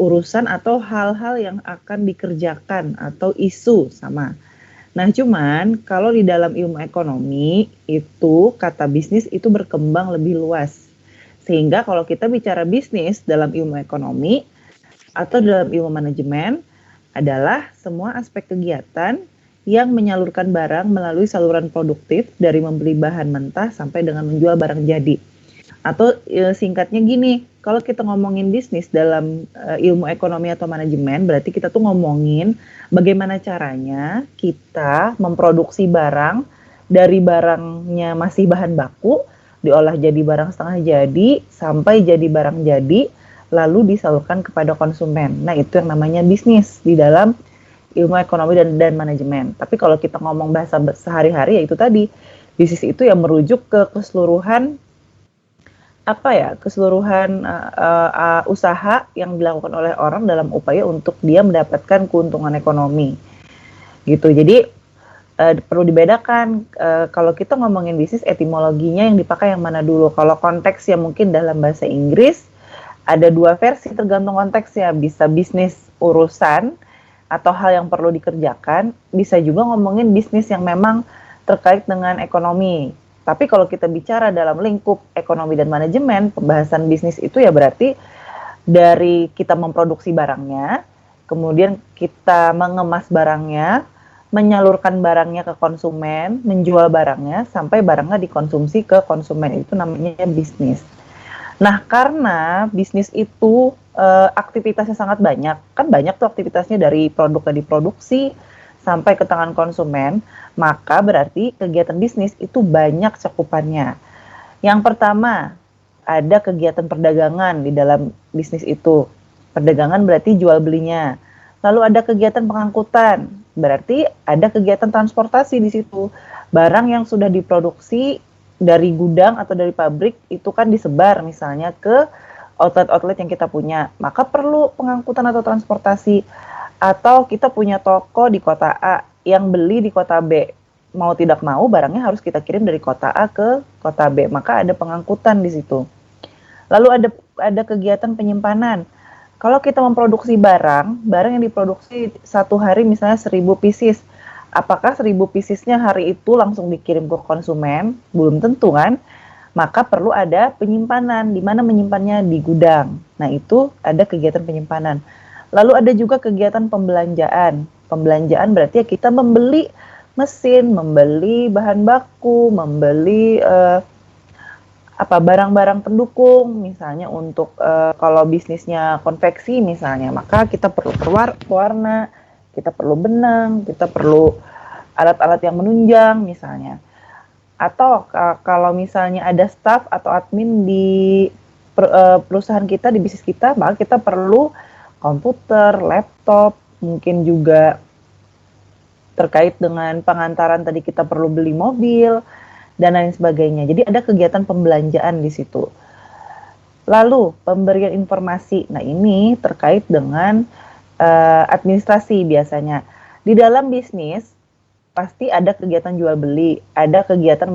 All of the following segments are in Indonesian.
urusan atau hal-hal yang akan dikerjakan atau isu sama. Nah, cuman kalau di dalam ilmu ekonomi itu kata bisnis itu berkembang lebih luas. Sehingga kalau kita bicara bisnis dalam ilmu ekonomi atau dalam ilmu manajemen adalah semua aspek kegiatan yang menyalurkan barang melalui saluran produktif dari membeli bahan mentah sampai dengan menjual barang jadi. Atau singkatnya gini, kalau kita ngomongin bisnis dalam ilmu ekonomi atau manajemen, berarti kita tuh ngomongin bagaimana caranya kita memproduksi barang dari barangnya masih bahan baku, diolah jadi barang setengah jadi, sampai jadi barang jadi, lalu disalurkan kepada konsumen. Nah, itu yang namanya bisnis di dalam ilmu ekonomi dan manajemen. Tapi kalau kita ngomong bahasa sehari-hari, ya itu tadi, bisnis itu yang merujuk ke keseluruhan keseluruhan usaha yang dilakukan oleh orang dalam upaya untuk dia mendapatkan keuntungan ekonomi gitu. Jadi perlu dibedakan kalau kita ngomongin bisnis, etimologinya yang dipakai yang mana dulu. Kalau konteks ya mungkin dalam bahasa Inggris ada dua versi tergantung konteksnya, bisa bisnis urusan atau hal yang perlu dikerjakan, bisa juga ngomongin bisnis yang memang terkait dengan ekonomi. Tapi kalau kita bicara dalam lingkup ekonomi dan manajemen, pembahasan bisnis itu ya berarti dari kita memproduksi barangnya, kemudian kita mengemas barangnya, menyalurkan barangnya ke konsumen, menjual barangnya, sampai barangnya dikonsumsi ke konsumen. Itu namanya bisnis. Nah, karena bisnis itu aktivitasnya sangat banyak, kan banyak tuh aktivitasnya dari produk yang diproduksi, sampai ke tangan konsumen, maka berarti kegiatan bisnis itu banyak cakupannya. Yang pertama, ada kegiatan perdagangan di dalam bisnis itu. Perdagangan berarti jual belinya. Lalu ada kegiatan pengangkutan, berarti ada kegiatan transportasi di situ. Barang yang sudah diproduksi dari gudang atau dari pabrik itu kan disebar misalnya ke outlet-outlet yang kita punya, maka perlu pengangkutan atau transportasi. Atau kita punya toko di kota A yang beli di kota B, mau tidak mau barangnya harus kita kirim dari kota A ke kota B, maka ada pengangkutan di situ. Lalu ada kegiatan penyimpanan. Kalau kita memproduksi barang yang diproduksi satu hari misalnya 1.000 pieces, apakah 1.000 piecesnya hari itu langsung dikirim ke konsumen? Belum tentu kan? Maka perlu ada penyimpanan, di mana menyimpannya di gudang. Nah, itu ada kegiatan penyimpanan. Lalu ada juga kegiatan pembelanjaan. Pembelanjaan berarti ya kita membeli mesin, membeli bahan baku, membeli barang-barang pendukung, misalnya untuk kalau bisnisnya konveksi misalnya, maka kita perlu pewarna, kita perlu benang, kita perlu alat-alat yang menunjang misalnya. Atau kalau misalnya ada staff atau admin di perusahaan kita, di bisnis kita, maka kita perlu komputer, laptop, mungkin juga terkait dengan pengantaran tadi kita perlu beli mobil, dan lain sebagainya. Jadi ada kegiatan pembelanjaan di situ. Lalu pemberian informasi, nah ini terkait dengan administrasi biasanya. Di dalam bisnis, pasti ada kegiatan jual beli, ada kegiatan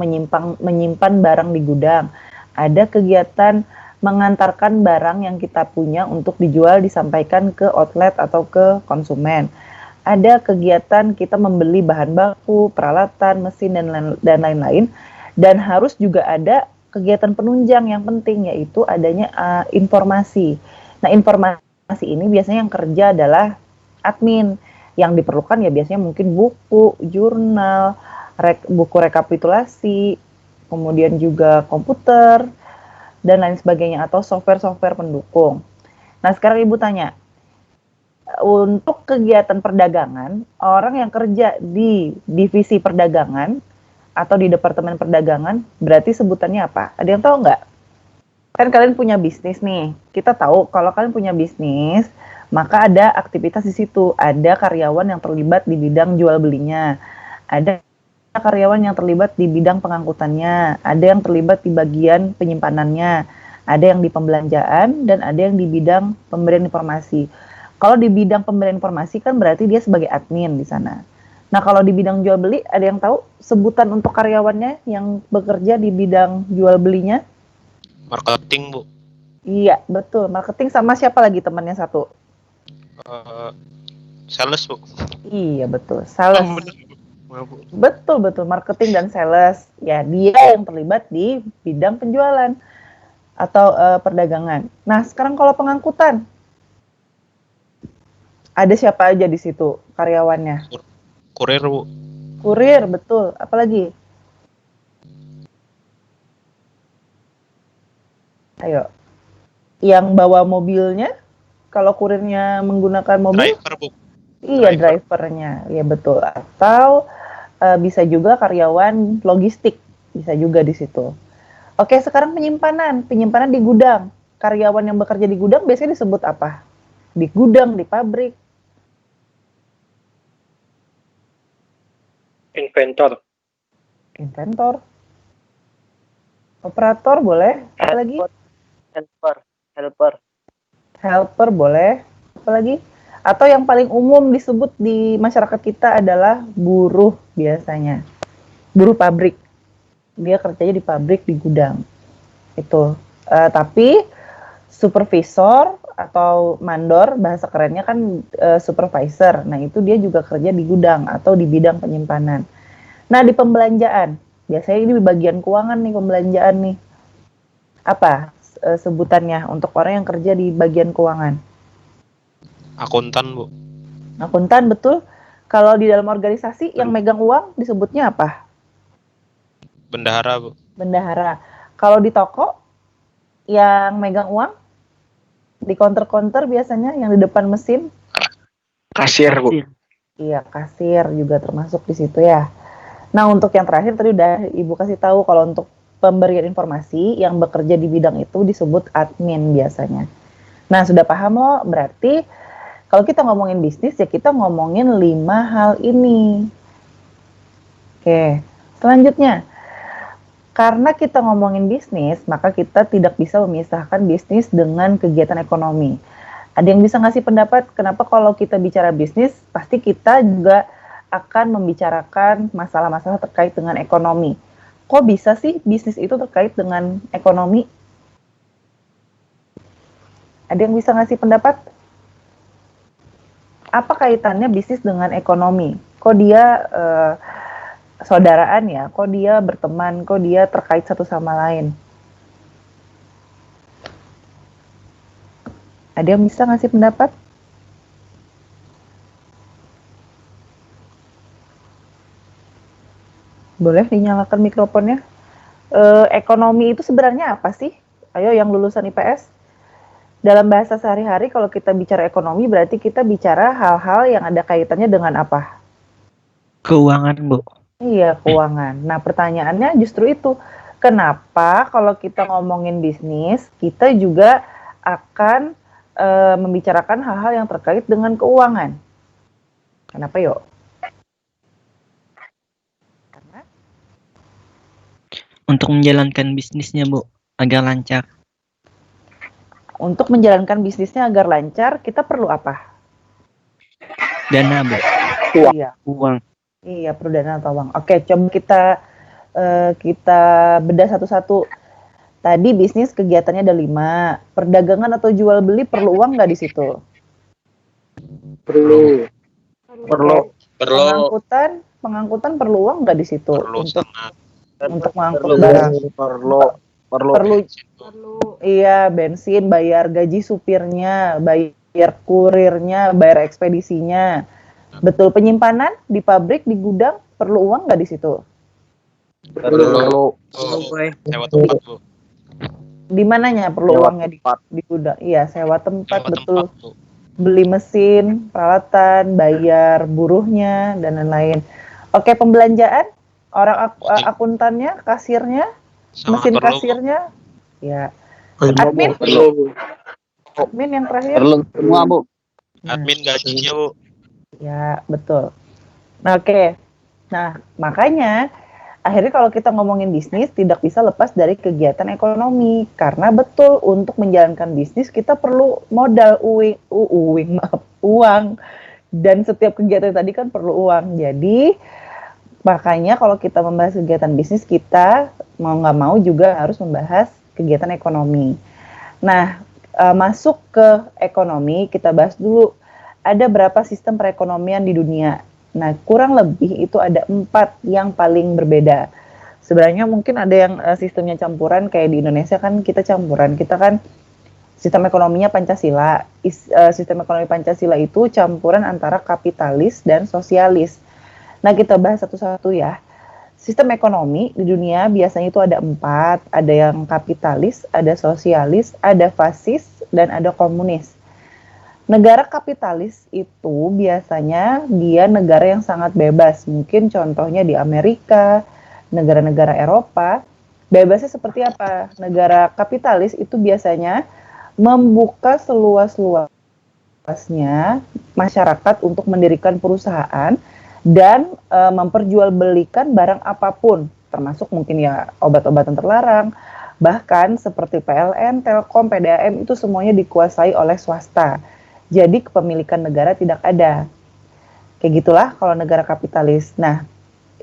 menyimpan barang di gudang, ada kegiatan mengantarkan barang yang kita punya untuk dijual disampaikan ke outlet atau ke konsumen. Ada kegiatan kita membeli bahan baku, peralatan, mesin, dan lain-lain. Dan harus juga ada kegiatan penunjang yang penting, yaitu adanya informasi. Nah, informasi ini biasanya yang kerja adalah admin. Yang diperlukan ya biasanya mungkin buku, jurnal, buku rekapitulasi, kemudian juga komputer, dan lain sebagainya, atau software-software pendukung. Nah, sekarang Ibu tanya, untuk kegiatan perdagangan, orang yang kerja di divisi perdagangan atau di departemen perdagangan, berarti sebutannya apa? Ada yang tahu nggak? Kan kalian punya bisnis nih, kita tahu kalau kalian punya bisnis, maka ada aktivitas di situ, ada karyawan yang terlibat di bidang jual belinya, ada karyawan yang terlibat di bidang pengangkutannya, ada yang terlibat di bagian penyimpanannya, ada yang di pembelanjaan, dan ada yang di bidang pemberian informasi. Kalau di bidang pemberian informasi kan berarti dia sebagai admin di sana. Nah, kalau di bidang jual beli, ada yang tahu sebutan untuk karyawannya yang bekerja di bidang jual belinya? Marketing, Bu. Iya, betul. Marketing sama siapa lagi temannya satu? Eh, sales, Bu. Iya betul, sales. Bener. Bu. Betul, marketing dan sales. Ya, dia yang terlibat di bidang penjualan atau perdagangan. Nah, sekarang kalau pengangkutan, ada siapa aja di situ karyawannya? Kurir, Bu. Kurir, betul. Apalagi? Ayo. Yang bawa mobilnya, kalau kurirnya menggunakan mobil? Driver, Bu. Iya, drivernya. Iya, betul. Atau bisa juga karyawan logistik. Bisa juga di situ. Oke, sekarang penyimpanan. Penyimpanan di gudang. Karyawan yang bekerja di gudang biasanya disebut apa? Di gudang, di pabrik. Inventor. Inventor. Operator boleh. Apa lagi? Helper boleh. Apa lagi? Atau yang paling umum disebut di masyarakat kita adalah buruh biasanya. Buruh pabrik. Dia kerjanya di pabrik, di gudang. Itu. Tapi supervisor atau mandor, bahasa kerennya kan supervisor. Nah, itu dia juga kerja di gudang atau di bidang penyimpanan. Nah, di pembelanjaan. Biasanya ini di bagian keuangan nih, pembelanjaan nih. Apa sebutannya untuk orang yang kerja di bagian keuangan? Akuntan, Bu. Akuntan, betul. Kalau di dalam organisasi yang megang uang disebutnya apa? Bendahara, Bu. Bendahara. Kalau di toko yang megang uang di counter-counter biasanya yang di depan mesin? Kasir, Bu. Iya, kasir juga termasuk di situ ya. Nah, untuk yang terakhir tadi udah Ibu kasih tahu kalau untuk pemberian informasi yang bekerja di bidang itu disebut admin biasanya. Nah, sudah paham loh, berarti kalau kita ngomongin bisnis ya kita ngomongin 5 hal ini. Oke, selanjutnya. Karena kita ngomongin bisnis, maka kita tidak bisa memisahkan bisnis dengan kegiatan ekonomi. Ada yang bisa ngasih pendapat kenapa kalau kita bicara bisnis, pasti kita juga akan membicarakan masalah-masalah terkait dengan ekonomi. Kok bisa sih bisnis itu terkait dengan ekonomi? Ada yang bisa ngasih pendapat? Apa kaitannya bisnis dengan ekonomi? Kok dia saudaraan ya? Kok dia berteman? Kok dia terkait satu sama lain? Ada yang bisa ngasih pendapat? Boleh dinyalakan mikrofonnya. Ekonomi itu sebenarnya apa sih? Ayo yang lulusan IPS. Dalam bahasa sehari-hari kalau kita bicara ekonomi berarti kita bicara hal-hal yang ada kaitannya dengan apa? Keuangan, Bu. Iya, keuangan. Nah, pertanyaannya justru itu. Kenapa kalau kita ngomongin bisnis, kita juga akan membicarakan hal-hal yang terkait dengan keuangan? Kenapa yuk? Karena Untuk menjalankan bisnisnya, Bu, agar lancar. untuk menjalankan bisnisnya agar lancar, kita perlu apa? Dana, Bu. Iya. Uang. Iya, perlu dana atau uang. Oke, coba kita bedah satu-satu. Tadi bisnis kegiatannya ada 5. Perdagangan atau jual beli perlu uang nggak di situ? Perlu. Pengangkutan perlu uang nggak di situ? Perlu untuk sangat. untuk mengangkut barang. Perlu. Iya, bensin, bayar gaji supirnya, bayar kurirnya, bayar ekspedisinya. Betul, penyimpanan di pabrik, di gudang perlu uang nggak di situ? Perlu. Sewa tempat, Bu. Di mananya perlu Sewa uangnya tempat. di gudang? Iya, sewa tempat, Sewa betul. tempat, Bu. Beli mesin, peralatan, bayar buruhnya, dan lain-lain. Oke, pembelanjaan, orang akuntannya, kasirnya, Sama mesin perlu, Bu. kasirnya, ya. Admin, admin yang terakhir. Perlu semua, Bu. Admin gajinya, Bu. Ya, betul. Nah, oke. Nah, makanya akhirnya kalau kita ngomongin bisnis tidak bisa lepas dari kegiatan ekonomi. Karena betul untuk menjalankan bisnis kita perlu modal uang. Dan setiap kegiatan tadi kan perlu uang. Jadi makanya kalau kita membahas kegiatan bisnis kita mau nggak mau juga harus membahas kegiatan ekonomi. Nah, masuk ke ekonomi kita bahas dulu ada berapa sistem perekonomian di dunia? Nah, kurang lebih itu ada 4 yang paling berbeda. Sebenarnya mungkin ada yang sistemnya campuran, kayak di Indonesia kan kita campuran. Kita kan sistem ekonominya Pancasila. Sistem ekonomi Pancasila itu campuran antara kapitalis dan sosialis. Nah, kita bahas satu-satu ya. Sistem ekonomi di dunia biasanya itu ada 4, ada yang kapitalis, ada sosialis, ada fasis, dan ada komunis. Negara kapitalis itu biasanya dia negara yang sangat bebas. Mungkin contohnya di Amerika, negara-negara Eropa. Bebasnya seperti apa? Negara kapitalis itu biasanya membuka seluas-luasnya masyarakat untuk mendirikan perusahaan dan memperjualbelikan barang apapun, termasuk mungkin ya obat-obatan terlarang, bahkan seperti PLN, Telkom, PDAM itu semuanya dikuasai oleh swasta. Jadi kepemilikan negara tidak ada. Kayak gitulah kalau negara kapitalis. Nah,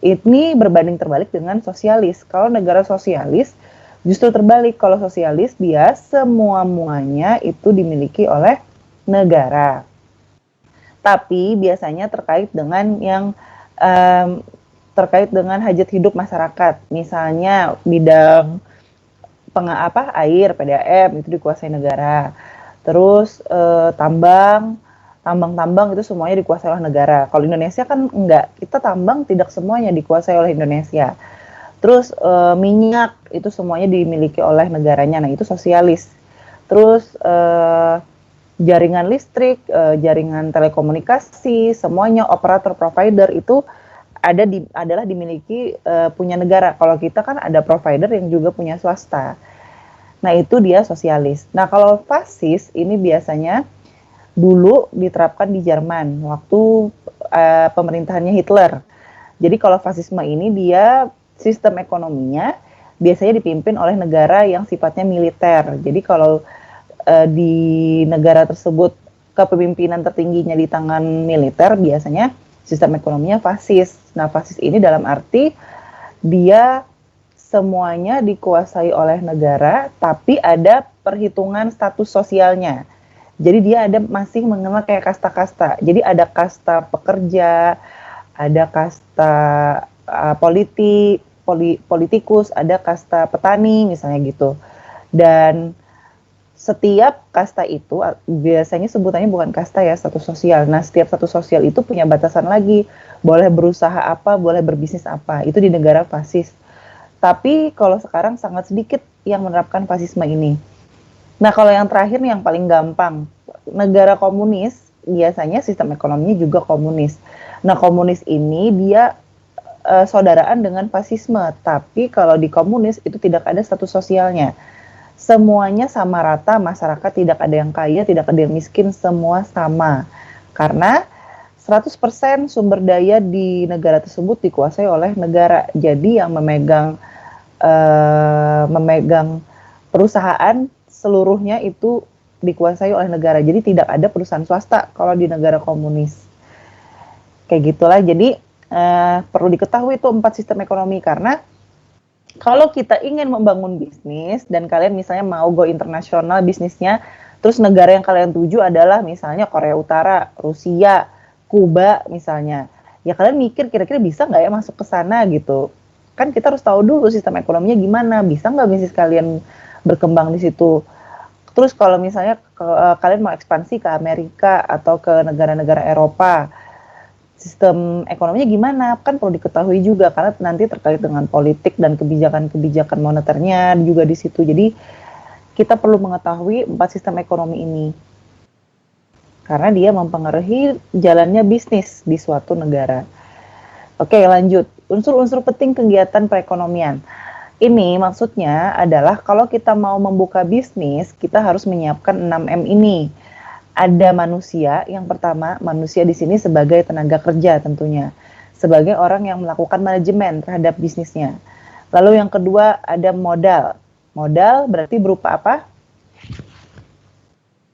ini berbanding terbalik dengan sosialis. Kalau negara sosialis justru terbalik. Kalau sosialis dia semua-muanya itu dimiliki oleh negara. Tapi biasanya terkait dengan yang terkait dengan hajat hidup masyarakat. Misalnya bidang air, PDAM itu dikuasai negara. Terus tambang itu semuanya dikuasai oleh negara. Kalau Indonesia kan enggak, kita tambang tidak semuanya dikuasai oleh Indonesia. Terus minyak itu semuanya dimiliki oleh negaranya, nah itu sosialis. Terus jaringan listrik, jaringan telekomunikasi, semuanya operator provider itu adalah dimiliki punya negara. Kalau kita kan ada provider yang juga punya swasta. Nah, itu dia sosialis. Nah, kalau fasis ini biasanya dulu diterapkan di Jerman waktu pemerintahannya Hitler. Jadi kalau fasisme ini dia sistem ekonominya biasanya dipimpin oleh negara yang sifatnya militer. Jadi kalau di negara tersebut kepemimpinan tertingginya di tangan militer, biasanya sistem ekonominya fasis. Nah, fasis ini dalam arti dia semuanya dikuasai oleh negara, tapi ada perhitungan status sosialnya. Jadi dia masih mengenal kayak kasta-kasta. Jadi ada kasta pekerja, ada kasta politikus, ada kasta petani misalnya gitu. Dan setiap kasta itu biasanya sebutannya bukan kasta ya, status sosial. Nah, setiap status sosial itu punya batasan lagi. Boleh berusaha apa, boleh berbisnis apa. Itu di negara fasis. Tapi kalau sekarang sangat sedikit yang menerapkan fasisme ini. Nah, kalau yang terakhir nih yang paling gampang. Negara komunis, biasanya sistem ekonominya juga komunis. Nah, komunis ini dia saudaraan dengan fasisme. Tapi kalau di komunis itu tidak ada status sosialnya. Semuanya sama rata, masyarakat tidak ada yang kaya, tidak ada yang miskin, semua sama. Karena 100% sumber daya di negara tersebut dikuasai oleh negara. Jadi yang memegang perusahaan seluruhnya itu dikuasai oleh negara. Jadi tidak ada perusahaan swasta kalau di negara komunis. Kayak gitulah. Jadi perlu diketahui itu 4 sistem ekonomi, karena kalau kita ingin membangun bisnis dan kalian misalnya mau go internasional bisnisnya, terus negara yang kalian tuju adalah misalnya Korea Utara, Rusia, Kuba misalnya. Ya kalian mikir kira-kira bisa nggak ya masuk ke sana gitu. Kan kita harus tahu dulu sistem ekonominya gimana, bisa nggak bisnis kalian berkembang di situ. Terus kalau misalnya kalian mau ekspansi ke Amerika atau ke negara-negara Eropa, sistem ekonominya gimana? Kan perlu diketahui juga, karena nanti terkait dengan politik dan kebijakan-kebijakan moneternya juga di situ. Jadi kita perlu mengetahui 4 sistem ekonomi ini. Karena dia mempengaruhi jalannya bisnis di suatu negara. Oke, lanjut. Unsur-unsur penting kegiatan perekonomian. Ini maksudnya adalah kalau kita mau membuka bisnis, kita harus menyiapkan 6M ini. Ada manusia, yang pertama, manusia di sini sebagai tenaga kerja tentunya. Sebagai orang yang melakukan manajemen terhadap bisnisnya. Lalu yang kedua ada modal. Modal berarti berupa apa?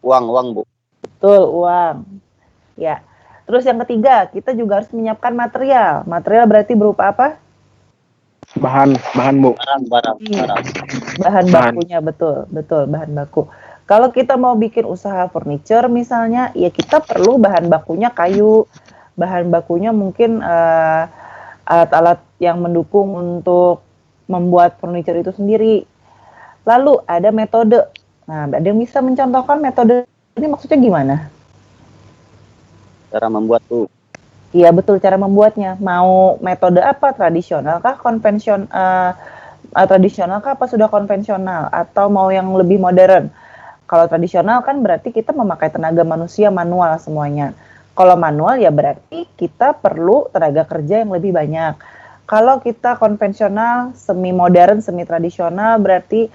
Uang, Bu. Betul, uang. Ya. Terus yang ketiga, kita juga harus menyiapkan material. Material berarti berupa apa? Bahan, Bu. Bahan bakunya, betul, bahan baku. Kalau kita mau bikin usaha furniture misalnya, ya kita perlu bahan bakunya kayu, bahan bakunya mungkin alat-alat yang mendukung untuk membuat furniture itu sendiri. Lalu ada metode. Nah, ada yang bisa mencontohkan metode ini maksudnya gimana? Cara membuat tuh. Iya betul, cara membuatnya. Mau metode apa? Tradisional kah? Tradisional kah? Apa sudah konvensional? Atau mau yang lebih modern? Kalau tradisional kan berarti kita memakai tenaga manusia manual semuanya. Kalau manual ya berarti kita perlu tenaga kerja yang lebih banyak. Kalau kita konvensional, semi modern, semi tradisional berarti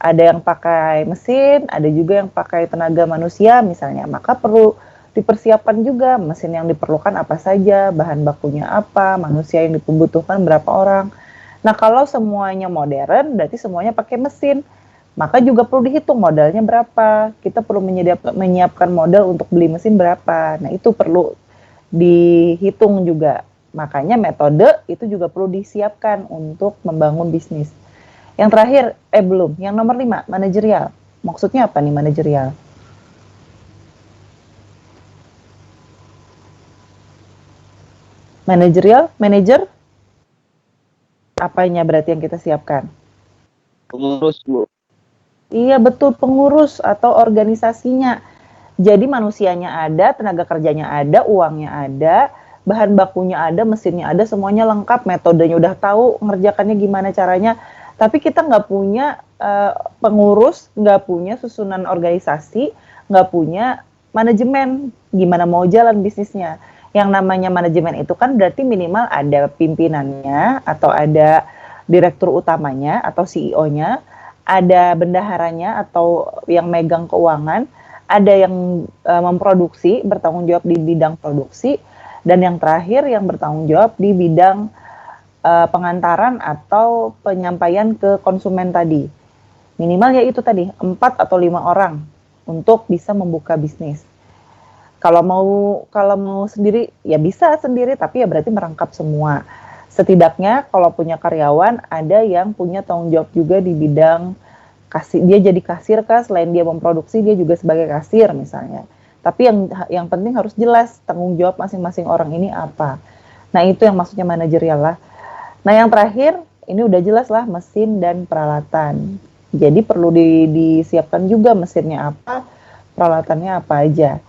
ada yang pakai mesin, ada juga yang pakai tenaga manusia misalnya. Maka perlu dipersiapkan juga mesin yang diperlukan apa saja, bahan bakunya apa, manusia yang dibutuhkan berapa orang. Nah, kalau semuanya modern, berarti semuanya pakai mesin. Maka juga perlu dihitung modalnya berapa. Kita perlu menyiapkan modal untuk beli mesin berapa. Nah, itu perlu dihitung juga. Makanya metode itu juga perlu disiapkan untuk membangun bisnis. Yang terakhir, belum. Yang nomor 5, manajerial. Maksudnya apa nih manajerial? Manager, apanya berarti yang kita siapkan? Pengurus, Bu. Iya betul, pengurus atau organisasinya. Jadi manusianya ada, tenaga kerjanya ada, uangnya ada, bahan bakunya ada, mesinnya ada, semuanya lengkap, metodenya udah tahu, ngerjakannya gimana caranya. Tapi kita nggak punya pengurus, nggak punya susunan organisasi, nggak punya manajemen, gimana mau jalan bisnisnya. Yang namanya manajemen itu kan berarti minimal ada pimpinannya atau ada direktur utamanya atau CEO-nya, ada bendaharanya atau yang megang keuangan, ada yang memproduksi, bertanggung jawab di bidang produksi, dan yang terakhir yang bertanggung jawab di bidang pengantaran atau penyampaian ke konsumen tadi. Minimal ya itu tadi, 4 atau 5 orang untuk bisa membuka bisnis. Kalau mau sendiri ya bisa sendiri, tapi ya berarti merangkap semua. Setidaknya kalau punya karyawan ada yang punya tanggung jawab juga di bidang kasir. Dia jadi kasir kah, selain dia memproduksi dia juga sebagai kasir misalnya. Tapi yang penting harus jelas tanggung jawab masing-masing orang ini apa. Nah, itu yang maksudnya manajerial lah. Nah, yang terakhir ini udah jelas lah mesin dan peralatan. Jadi perlu disiapkan juga mesinnya apa, peralatannya apa aja.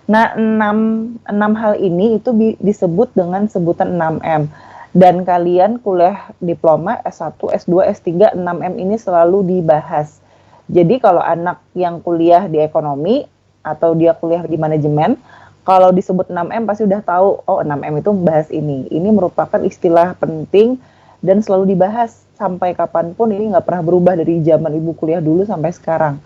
Nah, 6 hal ini itu disebut dengan sebutan 6M. Dan kalian kuliah diploma S1, S2, S3, 6M ini selalu dibahas. Jadi kalau anak yang kuliah di ekonomi atau dia kuliah di manajemen, kalau disebut 6M pasti udah tahu, oh 6M itu membahas ini. Ini merupakan istilah penting dan selalu dibahas sampai kapanpun, ini nggak pernah berubah dari zaman ibu kuliah dulu sampai sekarang.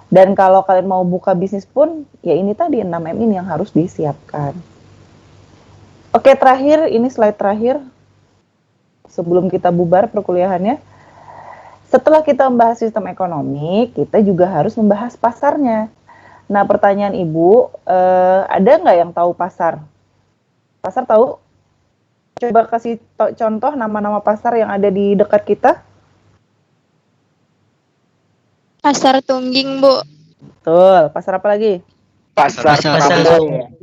Dan kalau kalian mau buka bisnis pun, ya ini tadi 6M ini yang harus disiapkan. Oke, terakhir, ini slide terakhir. Sebelum kita bubar perkuliahannya. Setelah kita membahas sistem ekonomi, kita juga harus membahas pasarnya. Nah, pertanyaan Ibu, ada nggak yang tahu pasar? Pasar tahu? Coba kasih contoh nama-nama pasar yang ada di dekat kita. Pasar Tungging, Bu. Betul. Pasar apa lagi? Pasar Terapung.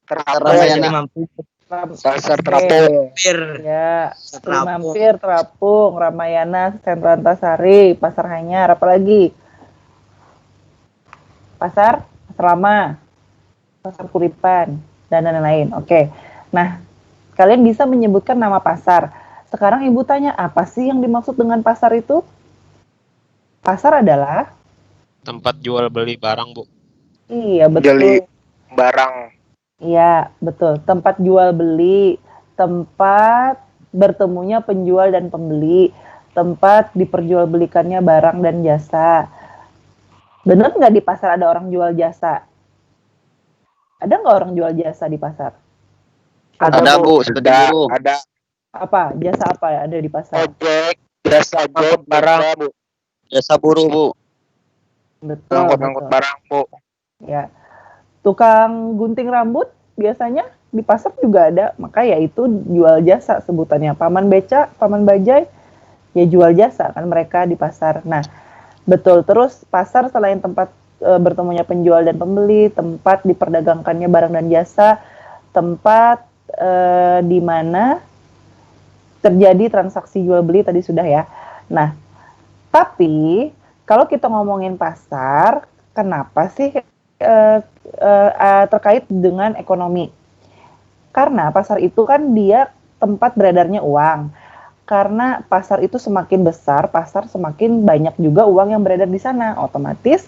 Ramayana. Pasar Terapung. Ya, Mampir, Terapung, Ramayana, Sentra Antasari, Pasar Hanyar, apa lagi? Pasar Lama, Pasar Kuripan, dan lain-lain. Oke. Nah, kalian bisa menyebutkan nama pasar. Sekarang Ibu tanya, apa sih yang dimaksud dengan pasar itu? Pasar adalah tempat jual beli barang, Bu. Iya, betul. Beli barang. Iya, betul. Tempat jual beli, tempat bertemunya penjual dan pembeli, tempat diperjualbelikannya barang dan jasa. Benar nggak di pasar ada orang jual jasa? Ada nggak orang jual jasa di pasar? Ada, Bu. Ada. Apa? Jasa apa ya ada di pasar? Ojek, jasa ojek barang, Bu. Jasa buruh, Bu. Betul. Ngangkut-ngangkut barang, Bu. Ya. Tukang gunting rambut biasanya di pasar juga ada. Maka ya itu jual jasa sebutannya. Paman beca, paman bajai, ya jual jasa kan mereka di pasar. Nah, Betul. Terus pasar selain tempat bertemunya penjual dan pembeli, tempat diperdagangkannya barang dan jasa, tempat di mana terjadi transaksi jual beli tadi sudah ya. Nah, tapi kalau kita ngomongin pasar, kenapa sih terkait dengan ekonomi? Karena pasar itu kan dia tempat beredarnya uang. Karena pasar itu semakin besar, pasar semakin banyak juga uang yang beredar di sana. Otomatis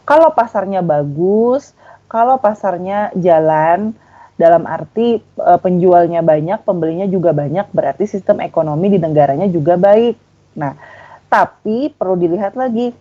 kalau pasarnya bagus, kalau pasarnya jalan, dalam arti penjualnya banyak, pembelinya juga banyak, berarti sistem ekonomi di negaranya juga baik. Nah, tapi perlu dilihat lagi,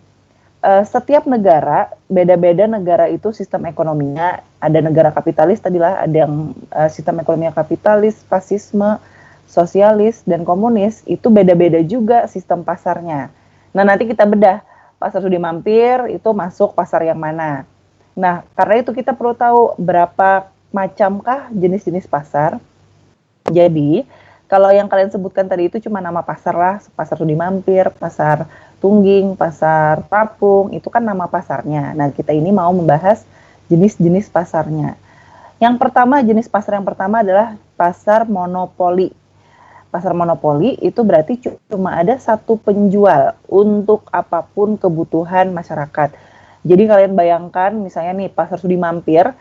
setiap negara, beda-beda negara itu sistem ekonominya. Ada negara kapitalis tadilah, ada yang sistem ekonominya kapitalis, fasisme, sosialis, dan komunis. Itu beda-beda juga sistem pasarnya. Nah, nanti kita bedah, pasar sudi mampir itu masuk pasar yang mana. Nah, karena itu kita perlu tahu berapa macamkah jenis-jenis pasar. Jadi, kalau yang kalian sebutkan tadi itu cuma nama pasar lah, pasar sudi mampir, pasar tungging, pasar tapung, itu kan nama pasarnya. Nah, kita ini mau membahas jenis-jenis pasarnya. Yang pertama, jenis pasar yang pertama adalah pasar monopoli. Pasar monopoli itu berarti cuma ada satu penjual untuk apapun kebutuhan masyarakat. Jadi kalian bayangkan misalnya nih pasar sudi mampir,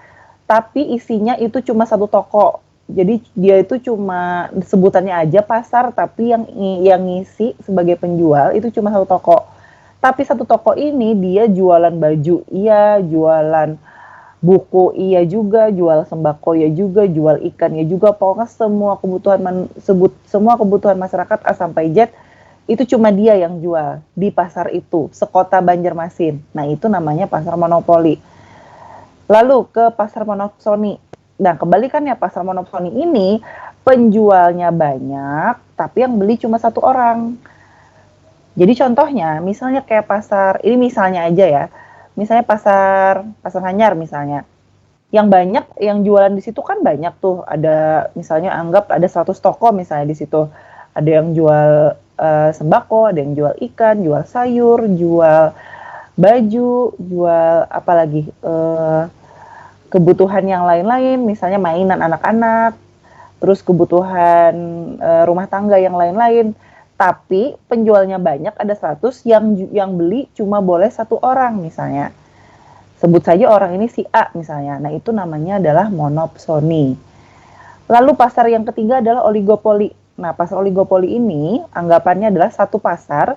tapi isinya itu cuma satu toko. Jadi dia itu cuma sebutannya aja pasar, tapi yang ngisi sebagai penjual itu cuma satu toko. Tapi satu toko ini dia jualan baju, iya, jualan buku, iya juga, jual sembako, iya juga, jual ikan, iya juga. Pokoknya semua kebutuhan masyarakat A sampai Z itu cuma dia yang jual di pasar itu, sekota Banjarmasin. Nah, itu namanya pasar monopoli. Lalu ke pasar monopsoni. Nah, kebalikannya pasar monopsoni ini penjualnya banyak, tapi yang beli cuma satu orang. Jadi contohnya, misalnya kayak pasar, ini misalnya aja ya, misalnya pasar Hanyar misalnya, yang banyak, yang jualan di situ kan banyak tuh, ada misalnya anggap ada 100 toko misalnya di situ, ada yang jual sembako, ada yang jual ikan, jual sayur, jual baju, jual apa lagi, kebutuhan yang lain-lain, misalnya mainan anak-anak, terus kebutuhan rumah tangga yang lain-lain. Tapi penjualnya banyak, ada 100, yang beli cuma boleh satu orang misalnya. Sebut saja orang ini si A misalnya. Nah, itu namanya adalah monopsoni. Lalu pasar yang ketiga adalah oligopoli. Nah, pasar oligopoli ini anggapannya adalah satu pasar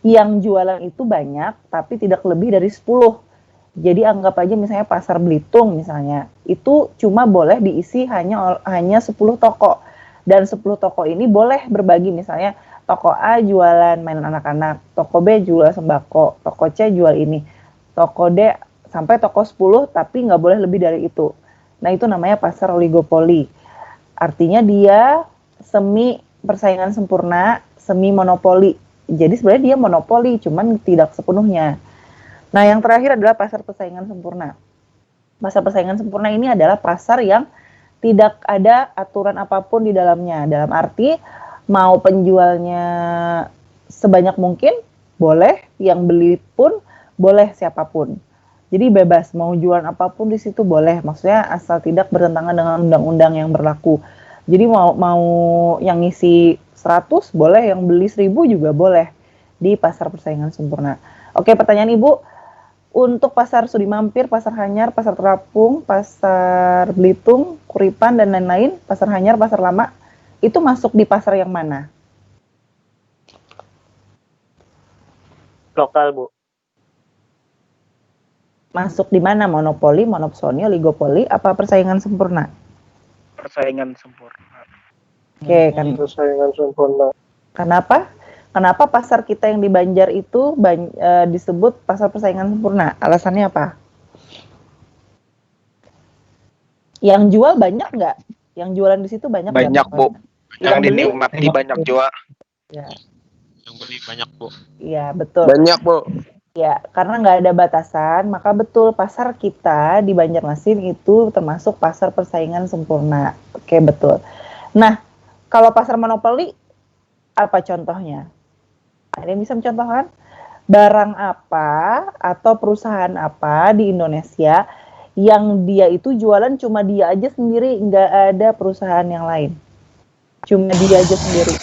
yang jualan itu banyak tapi tidak lebih dari 10. Jadi anggap aja misalnya pasar Belitung misalnya, itu cuma boleh diisi hanya 10 toko. Dan 10 toko ini boleh berbagi, misalnya toko A jualan mainan anak-anak, toko B jual sembako, toko C jual ini, toko D sampai toko 10 tapi nggak boleh lebih dari itu. Nah, itu namanya pasar oligopoli. Artinya dia semi persaingan sempurna, semi monopoli. Jadi sebenarnya dia monopoli, cuman tidak sepenuhnya. Nah, yang terakhir adalah pasar persaingan sempurna. Pasar persaingan sempurna ini adalah pasar yang tidak ada aturan apapun di dalamnya. Dalam arti, mau penjualnya sebanyak mungkin, boleh. Yang beli pun, boleh siapapun. Jadi bebas, mau jualan apapun di situ boleh. Maksudnya asal tidak bertentangan dengan undang-undang yang berlaku. Jadi mau yang ngisi 100 boleh, yang beli 1000 juga boleh di pasar persaingan sempurna. Oke, pertanyaan Ibu. Untuk pasar sudi mampir, pasar Hanyar, pasar terapung, pasar Belitung, Kuripan, dan lain-lain, pasar Hanyar, pasar lama, itu masuk di pasar yang mana? Lokal, Bu. Masuk di mana? Monopoli, monopsoni, oligopoli, apa persaingan sempurna? Persaingan sempurna. Oke, kan. Persaingan sempurna. Kenapa? Kenapa pasar kita yang di Banjar itu disebut pasar persaingan sempurna? Alasannya apa? Yang jual banyak nggak? Yang jualan di situ banyak nggak? Banyak, Bu. Yang beli? dinikmati banyak juga. Ya, Yang beli banyak, Bu. iya betul. Banyak, Bu. Ya, karena nggak ada batasan, maka betul pasar kita di Banjarmasin itu termasuk pasar persaingan sempurna. Oke, betul. Nah, kalau pasar monopoli, apa contohnya? Ada yang bisa mencontohkan? barang apa atau perusahaan apa di Indonesia yang dia itu jualan cuma dia aja sendiri, nggak ada perusahaan yang lain. Cuma dia aja sendiri.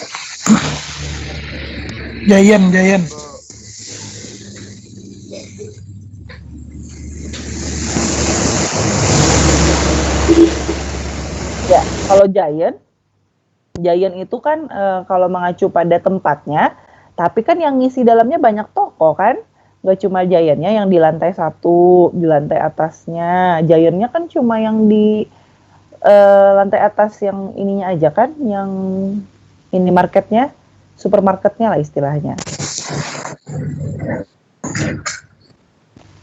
Giant. Ya, kalau Giant itu kan kalau mengacu pada tempatnya, tapi kan yang ngisi dalamnya banyak toko kan, nggak cuma Giant-nya yang di lantai 1, di lantai atasnya. Giant-nya kan cuma yang di lantai atas yang ininya aja kan, yang ini marketnya, supermarketnya lah istilahnya.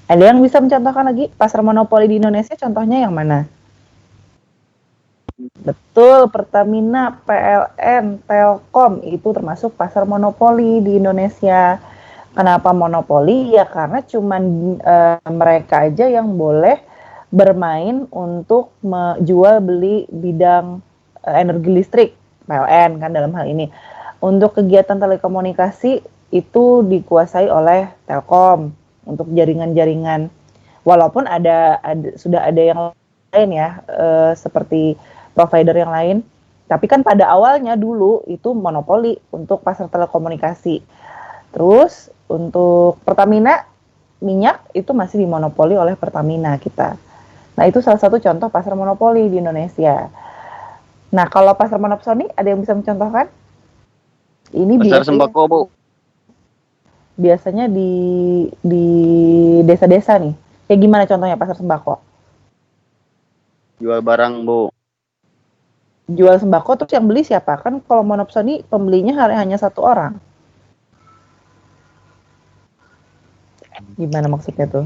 Ada yang bisa mencontohkan lagi pasar monopoli di Indonesia, contohnya yang mana? Betul, Pertamina, PLN, Telkom itu termasuk pasar monopoli di Indonesia. Kenapa monopoli? Ya karena cuman mereka aja yang boleh bermain untuk menjual beli bidang energi listrik, PLN kan dalam hal ini. Untuk kegiatan telekomunikasi itu dikuasai oleh Telkom untuk jaringan-jaringan. Walaupun sudah ada yang lain ya, seperti provider yang lain, tapi kan pada awalnya dulu itu monopoli untuk pasar telekomunikasi. Terus untuk Pertamina minyak itu masih dimonopoli oleh Pertamina kita. Nah itu salah satu contoh pasar monopoli di Indonesia. Nah kalau pasar monopsoni ada yang bisa mencontohkan? Ini Pasar sembako, Bu. Biasanya di desa-desa nih. Kayak gimana contohnya pasar sembako? Jual barang, Bu. Jual sembako terus yang beli siapa? Kan kalau monopsoni pembelinya hanya satu orang. Gimana maksudnya tuh?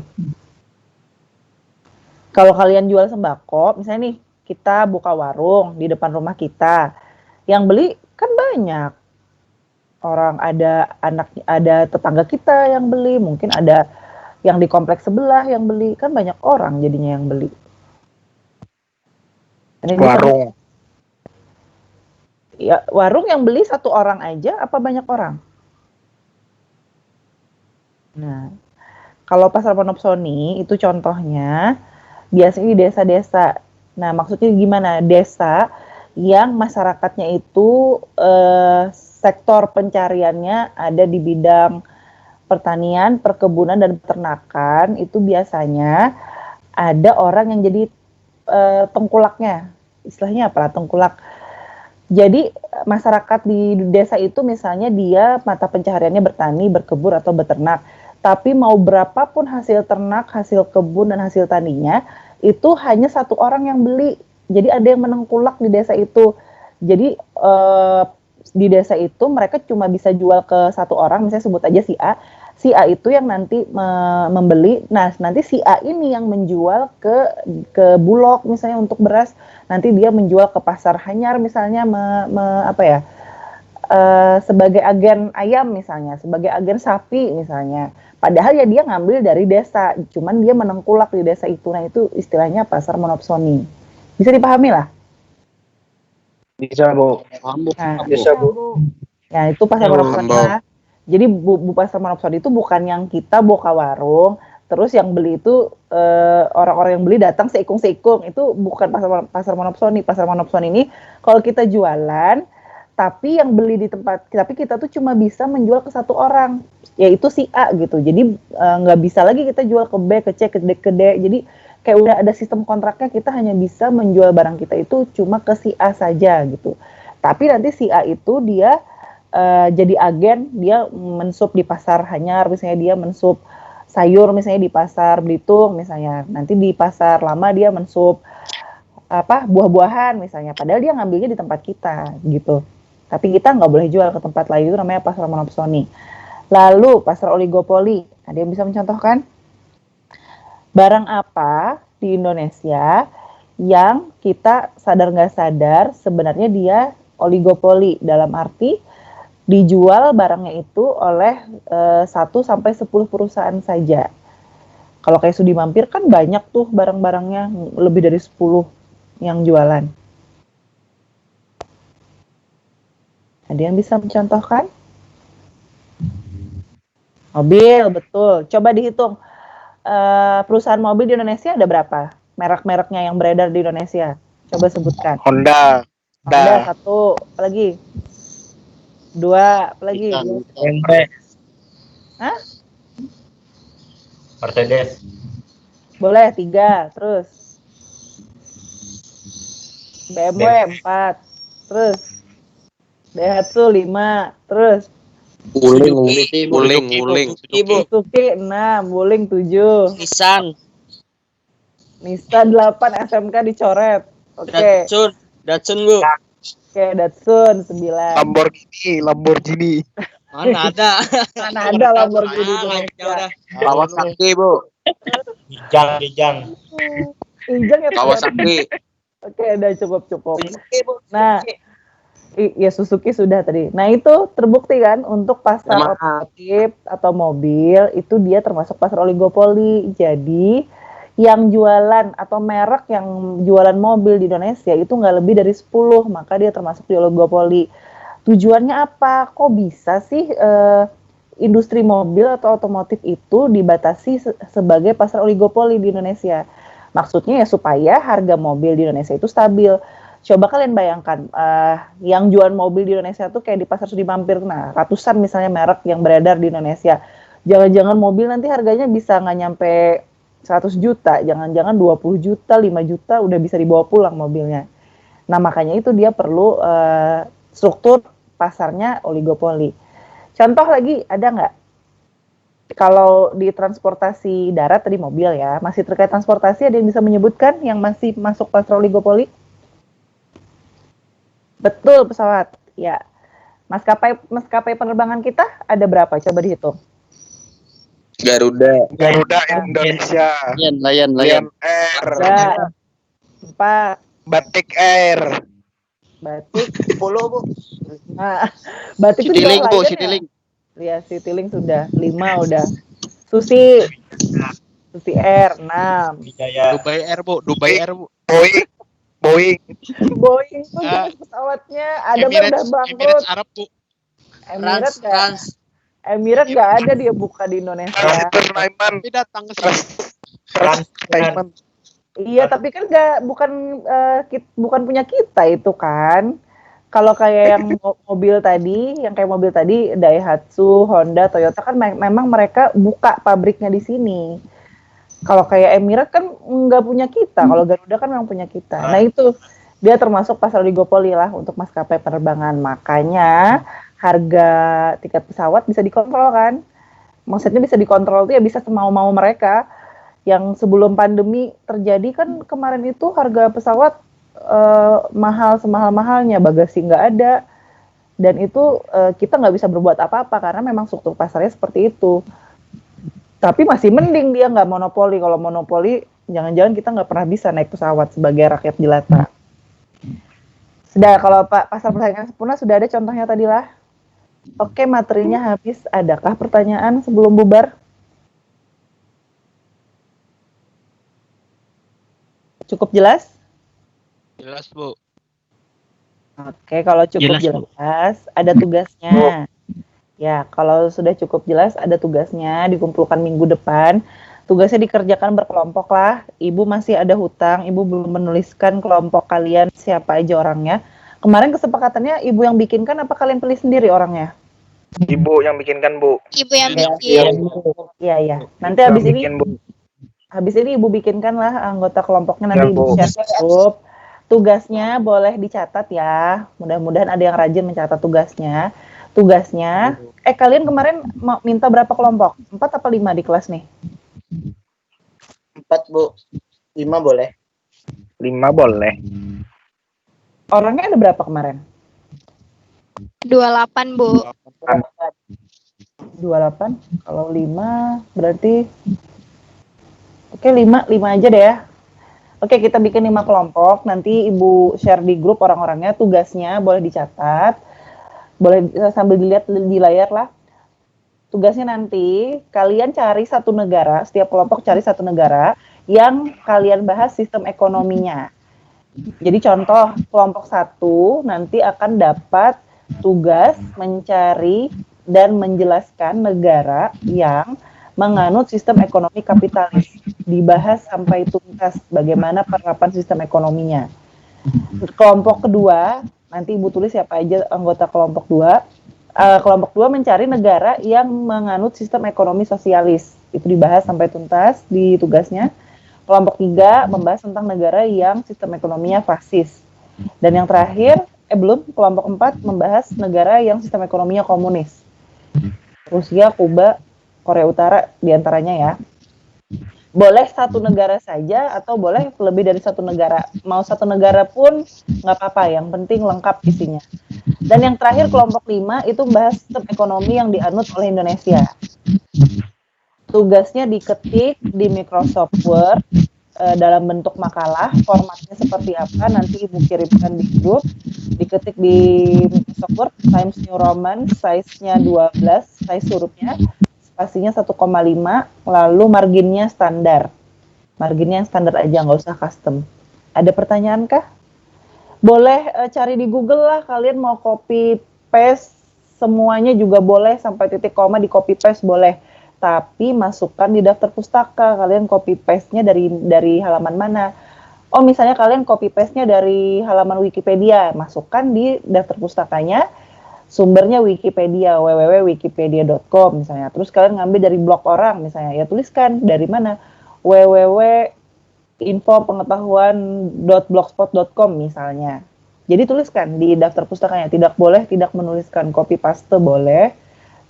Kalau kalian jual sembako, misalnya nih kita buka warung di depan rumah kita, yang beli kan banyak. Orang ada tetangga kita yang beli, mungkin ada yang di kompleks sebelah yang beli, kan banyak orang jadinya yang beli. Warung. Ya, warung yang beli satu orang aja apa banyak orang? Nah, kalau pasar monopsoni itu contohnya biasanya di desa-desa. Nah, maksudnya gimana? Desa yang masyarakatnya itu sektor pencariannya ada di bidang pertanian, perkebunan, dan peternakan. Itu biasanya ada orang yang jadi tengkulaknya. Istilahnya apa? Tengkulak. Jadi masyarakat di desa itu misalnya dia mata pencahariannya bertani, berkebun, atau beternak. Tapi mau berapapun hasil ternak, hasil kebun, dan hasil taninya, itu hanya satu orang yang beli. Jadi ada yang menengkulak di desa itu. Jadi di desa itu mereka cuma bisa jual ke satu orang, misalnya sebut aja si A. Si A itu yang nanti membeli. Nah, nanti si A ini yang menjual ke Bulog misalnya untuk beras. Nanti dia menjual ke pasar Hanyar misalnya sebagai agen ayam misalnya, sebagai agen sapi misalnya. Padahal ya dia ngambil dari desa, cuman dia menengkulak di desa itu. Nah itu istilahnya pasar monopsoni. Bisa dipahami lah? Bisa, Bu. Nah, Bisa, Bu. ya itu pasar monopsoni lah. Jadi bu pasar monopsoni itu bukan yang kita buka warung, terus yang beli itu orang-orang yang beli datang seikung-seikung. Itu bukan pasar monopsoni. Pasar monopsoni ini kalau kita jualan, tapi yang beli di tempat, tapi kita tuh cuma bisa menjual ke satu orang, yaitu si A gitu. Jadi nggak bisa lagi kita jual ke B, ke C, ke D. Jadi kayak udah ada sistem kontraknya, kita hanya bisa menjual barang kita itu cuma ke si A saja gitu. Tapi nanti si A itu dia jadi agen, dia mensup di pasar Hanyar, misalnya dia mensup sayur misalnya di pasar Belitung misalnya. Nanti di pasar Lama dia mensup buah-buahan misalnya. Padahal dia ngambilnya di tempat kita gitu. Tapi kita nggak boleh jual ke tempat lain, itu namanya pasar monopsoni. Lalu pasar oligopoli, ada yang bisa mencontohkan? Barang apa di Indonesia yang kita sadar nggak sadar sebenarnya dia oligopoli, dalam arti dijual barangnya itu oleh 1-10 perusahaan saja. Kalau kayak Sudi Mampir kan banyak tuh barang-barangnya, lebih dari 10 yang jualan. Ada yang bisa mencontohkan? Mobil, betul. Coba dihitung. Perusahaan mobil di Indonesia ada berapa? Merek-mereknya yang beredar di Indonesia. Coba sebutkan. Honda. Honda, 1. Apa lagi? 2. Apa lagi? BMW. Hah? Mercedes. Boleh, 3. Terus? BMW 4. Terus? Daihatsu 5. Terus? Wuling. Suzuki 6. Wuling 7. Nissan 8. SMK dicoret. Oke. Datsun Bu. Oke, Datsun 9. Lamborghini. Mana ada? Mana ada Lamborghini di Indonesia. Kawasaki Bu. Rijang. Injang ya. Kawasaki. Oke, udah cukup. Nah, ya Suzuki sudah tadi. Nah, itu terbukti kan untuk pasar otomotif atau mobil itu dia termasuk pasar oligopoli. Jadi, yang jualan atau merek yang jualan mobil di Indonesia itu nggak lebih dari 10, maka dia termasuk di oligopoli. Tujuannya apa? Kok bisa sih industri mobil atau otomotif itu dibatasi sebagai pasar oligopoli di Indonesia? Maksudnya ya supaya harga mobil di Indonesia itu stabil. Coba kalian bayangkan, yang jual mobil di Indonesia tuh kayak di pasar Sudi Mampir, nah ratusan misalnya merek yang beredar di Indonesia. Jangan-jangan mobil nanti harganya bisa nggak nyampe 100 juta, jangan-jangan 20 juta, 5 juta udah bisa dibawa pulang mobilnya. Nah makanya itu dia perlu struktur pasarnya oligopoli. Contoh lagi, ada nggak? Kalau di transportasi darat tadi mobil ya, masih terkait transportasi ada yang bisa menyebutkan yang masih masuk pasar oligopoli? Betul, pesawat. Ya. Maskapai penerbangan kita ada berapa? Coba dihitung. Garuda. Indonesia. Lion. Air. Ada 4. Batik Air. Batik 10 Bu. Nah, batik itu Citylink juga Bu, Lion ya? Citylink. Ya, Citylink sudah 5 udah. Susi Air 6. Dubai Air Bu. Boeing. Boeing tuh jenis pesawatnya ada udah bangkrut. Emirates Arab Bu. Emirates nggak ada dia buka di Indonesia. Tapi datang ke sini. Sulaiman. Iya, tapi kan bukan punya kita itu kan. Kalau kayak yang mobil tadi, Daihatsu, Honda, Toyota kan memang mereka buka pabriknya di sini. Kalau kayak Emirates kan nggak punya kita, kalau Garuda kan memang punya kita. Nah itu, dia termasuk pasar oligopoli lah untuk maskapai penerbangan. Makanya harga tiket pesawat bisa dikontrol kan. Maksudnya bisa dikontrol itu ya bisa semau-mau mereka. Yang sebelum pandemi terjadi kan kemarin itu harga pesawat mahal semahal-mahalnya, bagasi nggak ada, dan itu kita nggak bisa berbuat apa-apa karena memang struktur pasarnya seperti itu. Tapi masih mending dia nggak monopoli. Kalau monopoli, jangan-jangan kita nggak pernah bisa naik pesawat sebagai rakyat jelata. Sudah, kalau pasar persaingan sempurna sudah ada contohnya tadi lah. Oke, materinya habis. Adakah pertanyaan sebelum bubar? Cukup jelas? Jelas Bu. Oke, kalau cukup jelas ada tugasnya. Ya, kalau sudah cukup jelas ada tugasnya, dikumpulkan minggu depan. Tugasnya dikerjakan berkelompok lah. Ibu masih ada hutang, Ibu belum menuliskan kelompok kalian siapa aja orangnya. Kemarin kesepakatannya Ibu yang bikinkan apa kalian pilih sendiri orangnya? Ibu yang bikinkan Bu. Ibu yang bikin. Iya. Nanti habis ini Ibu bikinkan lah anggota kelompoknya, nanti Ibu share ke grup. Tugasnya boleh dicatat ya. Mudah-mudahan ada yang rajin mencatat tugasnya. Kalian kemarin mau minta berapa kelompok? 4 apa 5 di kelas nih? 4 Bu. 5 boleh. 5 boleh. Orangnya ada berapa kemarin? 28 Bu. 28. Kalau 5 berarti oke, 5 aja deh ya. Oke, kita bikin 5 kelompok. Nanti Ibu share di grup orang-orangnya. Tugasnya boleh dicatat. Boleh sambil dilihat di layar lah. Tugasnya nanti kalian cari satu negara, setiap kelompok cari satu negara yang kalian bahas sistem ekonominya. Jadi contoh kelompok 1 nanti akan dapat tugas mencari dan menjelaskan negara yang menganut sistem ekonomi kapitalis. Dibahas sampai tuntas bagaimana penerapan sistem ekonominya. Kelompok kedua, nanti Ibu tulis siapa aja anggota kelompok 2. Kelompok 2 mencari negara yang menganut sistem ekonomi sosialis. Itu dibahas sampai tuntas di tugasnya. Kelompok 3 membahas tentang negara yang sistem ekonominya fasis. Dan yang terakhir, kelompok 4 membahas negara yang sistem ekonominya komunis. Rusia, Kuba, Korea Utara diantaranya ya. Boleh satu negara saja atau boleh lebih dari satu negara. Mau satu negara pun nggak apa-apa, yang penting lengkap isinya. Dan yang terakhir kelompok 5 itu membahas sistem ekonomi yang dianut oleh Indonesia. Tugasnya diketik di Microsoft Word dalam bentuk makalah, formatnya seperti apa nanti Ibu kirimkan di grup. Diketik di Microsoft Word, Times New Roman, size-nya 12, size hurufnya, spasinya 1,5, lalu marginnya standar. Marginnya yang standar aja, nggak usah custom. Ada pertanyaan kah? Boleh cari di Google lah, kalian mau copy paste semuanya juga boleh, sampai titik koma di copy paste boleh. Tapi masukkan di daftar pustaka, kalian copy paste-nya dari halaman mana? Oh, misalnya kalian copy paste-nya dari halaman Wikipedia, masukkan di daftar pustakanya, sumbernya Wikipedia, www.wikipedia.com misalnya. Terus kalian ngambil dari blog orang misalnya, ya tuliskan dari mana? www.infopengetahuan.blogspot.com misalnya. Jadi tuliskan di daftar pustakanya, tidak menuliskan copy paste boleh,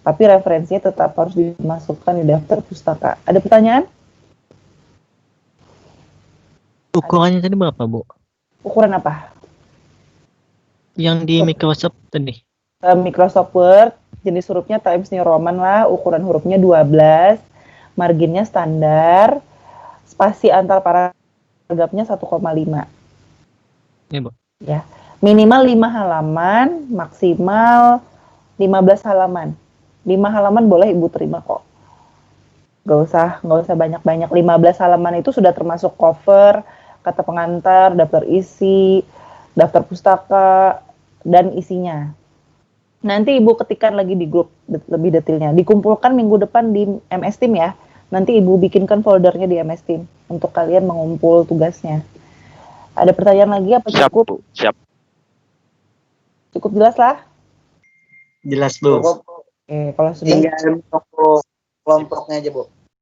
tapi referensinya tetap harus dimasukkan di daftar pustaka. Ada pertanyaan? Ukurannya tadi berapa, Bu? Ukuran apa? Yang di Microsoft tadi. Microsoft Word, jenis hurufnya Times New Roman lah, ukuran hurufnya 12, marginnya standar, spasi antar paragrafnya 1,5. Ya, Bu. Ya, minimal 5 halaman, maksimal 15 halaman. 5 halaman boleh Ibu terima kok. Gak usah banyak-banyak. 15 halaman itu sudah termasuk cover, kata pengantar, daftar isi, daftar pustaka, dan isinya. Nanti Ibu ketikkan lagi di grup lebih detailnya. Dikumpulkan minggu depan di MS Team ya. Nanti Ibu bikinkan foldernya di MS Team untuk kalian mengumpul tugasnya. Ada pertanyaan lagi apa Siap, cukup? Bu. Siap. Cukup jelas lah? Jelas, Bu. Oke, kalau sudah Tinggal kelompoknya aja, Bu.